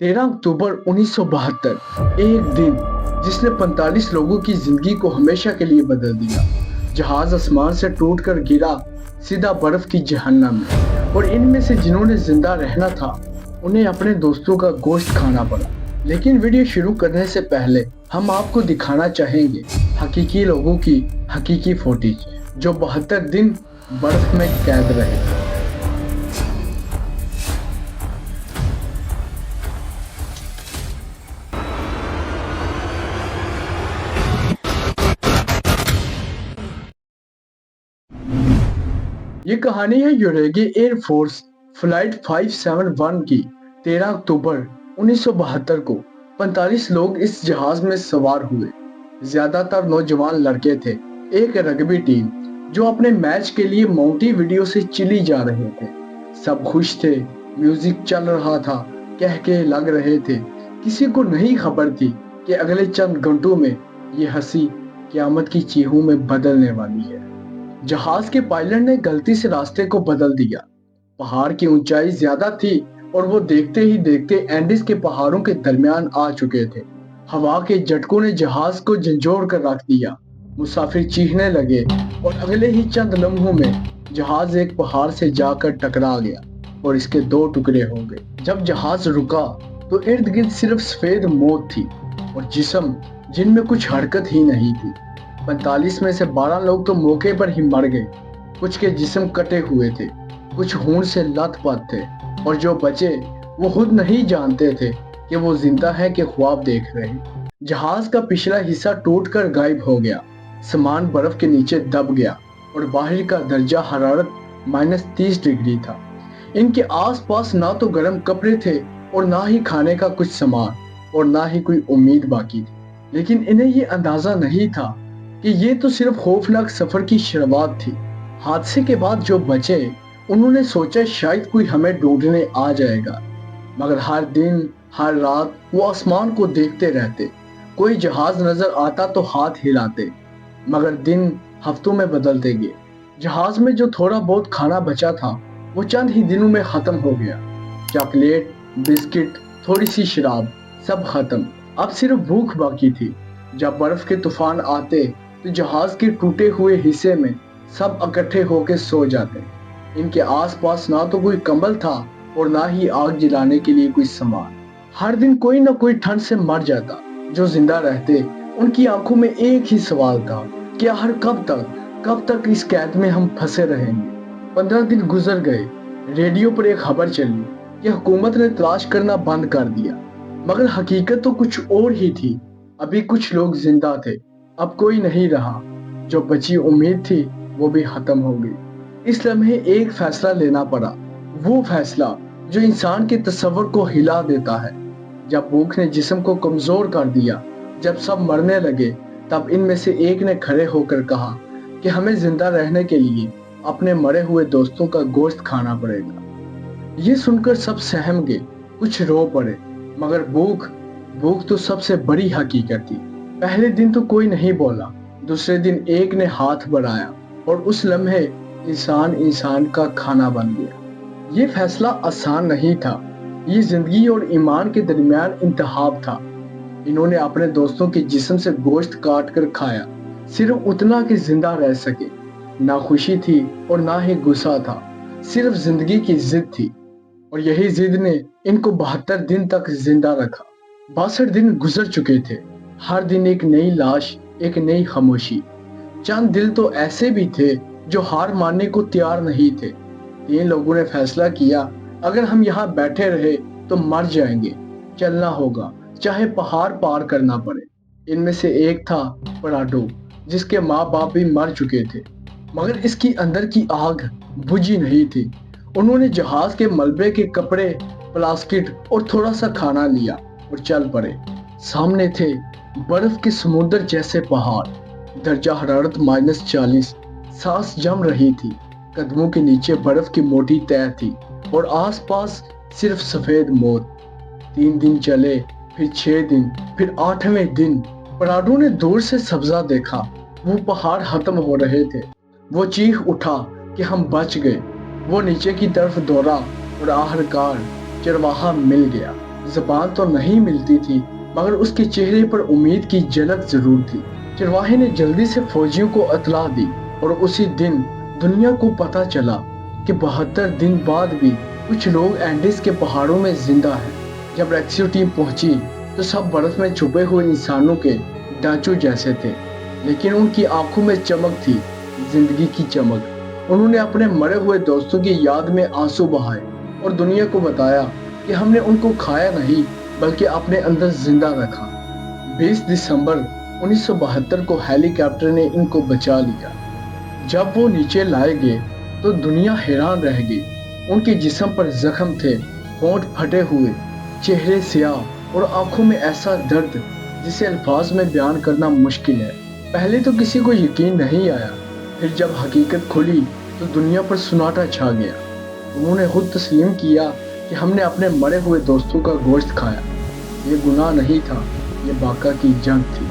13 अक्टूबर 1972 एक दिन जिसने 45 लोगों की जिंदगी को हमेशा के लिए बदल दिया। जहाज आसमान से टूटकर गिरा सीधा बर्फ की जहन्नम में, और इनमें से जिन्होंने जिंदा रहना था उन्हें अपने दोस्तों का गोश्त खाना पड़ा। लेकिन वीडियो शुरू करने से पहले हम आपको दिखाना चाहेंगे हकीकी लोगों की हकीकी फुटेज जो 72 दिन बर्फ में कैद रहे। ये कहानी है यूरेगी एयर फोर्स फ्लाइट 571 की। 13 अक्टूबर 1972 को 45 लोग इस जहाज में सवार हुए। ज्यादातर नौजवान लड़के थे। एक रग्बी टीम जो अपने मैच के लिए मोंटेविडियो से चिली जा रहे थे। सब खुश थे, म्यूजिक चल रहा था, कह के लग रहे थे। किसी को नहीं खबर थी कि अगले चंद घंटों में ये हंसी क़यामत की चीखों में बदलने वाली है। जहाज के पायलट ने गलती से रास्ते को बदल दिया। पहाड़ की ऊंचाई ज्यादा थी और वो देखते ही देखते एंडीज के पहाड़ों के दरमियान आ चुके थे। हवा के झटकों ने जहाज को झंझोड़ कर रख दिया। मुसाफिर चीखने लगे और अगले ही चंद लम्हों में जहाज एक पहाड़ से जाकर टकरा गया और इसके दो टुकड़े हो गए। जब जहाज रुका तो इर्द गिर्द सिर्फ सफेद मौत थी और जिस्म जिनमें कुछ हरकत ही नहीं थी। 45 में से 12 लोग तो मौके पर ही मर गए। कुछ के जिस्म कटे हुए थे, कुछ खून से लथपथ थे, और जो बचे वो खुद नहीं जानते थे कि वो जिंदा है कि ख्वाब देख रहे। जहाज का पिछला हिस्सा टूटकर गायब हो गया। सामान बर्फ के नीचे दब गया और बाहर का दर्जा हरारत -30 डिग्री था। इनके आसपास ना तो गर्म कपड़े थे और ना ही खाने का कुछ सामान, और ना ही कोई उम्मीद बाकी थी। लेकिन इन्हें ये अंदाजा नहीं था कि ये तो सिर्फ खौफनाक सफर की शुरुआत थी। हादसे के बाद जो बचे उन्होंने सोचा शायद कोई हमें ढूंढने आ जाएगा, मगर हर दिन हर रात वो आसमान को देखते रहते। कोई जहाज नजर आता तो हाथ हिलाते, मगर दिन हफ्तों में बदलते गए। जहाज में जो थोड़ा बहुत खाना बचा था वो चंद ही दिनों में खत्म हो गया। चॉकलेट, बिस्किट, थोड़ी सी शराब, सब खत्म। अब सिर्फ भूख बाकी थी। जब बर्फ के तूफान आते तो जहाज के टूटे हुए हिस्से में सब इकट्ठे होकर सो जाते। इनके आसपास ना तो कोई कंबल था और ना ही आग जलाने के लिए कोई सामान। हर दिन कोई ना कोई ठंड से मर जाता। जो जिंदा रहते उनकी आंखों में एक ही सवाल था कि हर कब तक इस कैद में हम फंसे रहेंगे। 15 दिन गुजर गए। रेडियो पर एक खबर चली कि हुकूमत ने तलाश करना बंद कर दिया, मगर हकीकत तो कुछ और ही थी। अभी कुछ लोग जिंदा थे, अब कोई नहीं रहा। जो बची उम्मीद थी वो भी खत्म हो गई। इस लम्हे एक फैसला लेना पड़ा, वो फैसला जो इंसान के तस्वर को हिला देता है। जब भूख ने जिस्म को कमजोर कर दिया, जब सब मरने लगे, तब इनमें से एक ने खड़े होकर कहा कि हमें जिंदा रहने के लिए अपने मरे हुए दोस्तों का गोश्त खाना पड़ेगा। ये सुनकर सब सहम गए, कुछ रो पड़े, मगर भूख तो सबसे बड़ी हकीकत थी। पहले दिन तो कोई नहीं बोला, दूसरे दिन एक ने हाथ बढ़ाया और उस लम्हे इंसान का खाना बन गया। ये फैसला आसान नहीं था। ये जिंदगी और ईमान के दरमियान इंतखाब था। इन्होंने अपने दोस्तों के जिस्म से गोश्त काट कर खाया, सिर्फ उतना कि जिंदा रह सके। ना खुशी थी और ना ही गुस्सा था, सिर्फ जिंदगी की जिद थी, और यही जिद ने इनको 72 दिन तक जिंदा रखा। 62 दिन गुजर चुके थे। हर दिन एक नई लाश, एक नई खामोशी। चंद दिल तो ऐसे भी थे जो हार मानने को तैयार नहीं थे। 3 लोगों ने फैसला किया, अगर हम यहाँ बैठे रहे तो मर जाएंगे, चलना होगा, चाहे पहाड़ पार करना पड़े। इनमें से एक था पराडो, जिसके माँ बाप भी मर चुके थे, मगर इसकी अंदर की आग बुझी नहीं थी। उन्होंने जहाज के मलबे के कपड़े, प्लास्टिक और थोड़ा सा खाना लिया और चल पड़े। सामने थे बर्फ के समुद्र जैसे पहाड़, दर्जा हरारत -40, सांस जम रही थी। कदमों के नीचे बर्फ की मोटी तह थी और आसपास सिर्फ सफेद मौत। 3 दिन चले, फिर 6 दिन, फिर 8वें दिन पराडो ने दूर से सब्जा देखा। वो पहाड़ खत्म हो रहे थे। वो चीख उठा कि हम बच गए। वो नीचे की तरफ दौड़ा और आखिरकार चरवाहा मिल गया। ज़बान तो नहीं मिलती थी, मगर उसके चेहरे पर उम्मीद की झलक ज़रूर थी। चरवाहे ने जल्दी से फौजियों को इत्तला दी और उसी दिन दुनिया को पता चला कि 72 दिन बाद भी कुछ लोग एंडीज के पहाड़ों में जिंदा हैं। जब रेस्क्यू टीम पहुंची तो सब बर्फ में छुपे हुए इंसानों के ढांचों जैसे थे, लेकिन उनकी आंखों में चमक थी, जिंदगी की चमक। उन्होंने अपने मरे हुए दोस्तों की याद में आंसू बहाए और दुनिया को बताया कि हमने उनको खाया नहीं बल्कि अपने अंदर जिंदा रखा। 20 दिसंबर 1972 को हेलीकॉप्टर ने इनको बचा लिया। जब वो नीचे लाए गए तो दुनिया हैरान रह गई। उनके जिस्म पर जख्म थे, होंठ फटे हुए, चेहरे स्याह और आंखों में ऐसा दर्द जिसे अल्फाज में बयान करना मुश्किल है। पहले तो किसी को यकीन नहीं आया, फिर जब हकीकत खुली तो दुनिया पर सन्नाटा छा गया। उन्होंने खुद तस्लीम किया कि हमने अपने मरे हुए दोस्तों का गोश्त खाया। ये गुनाह नहीं था, ये बाका की जंग थी।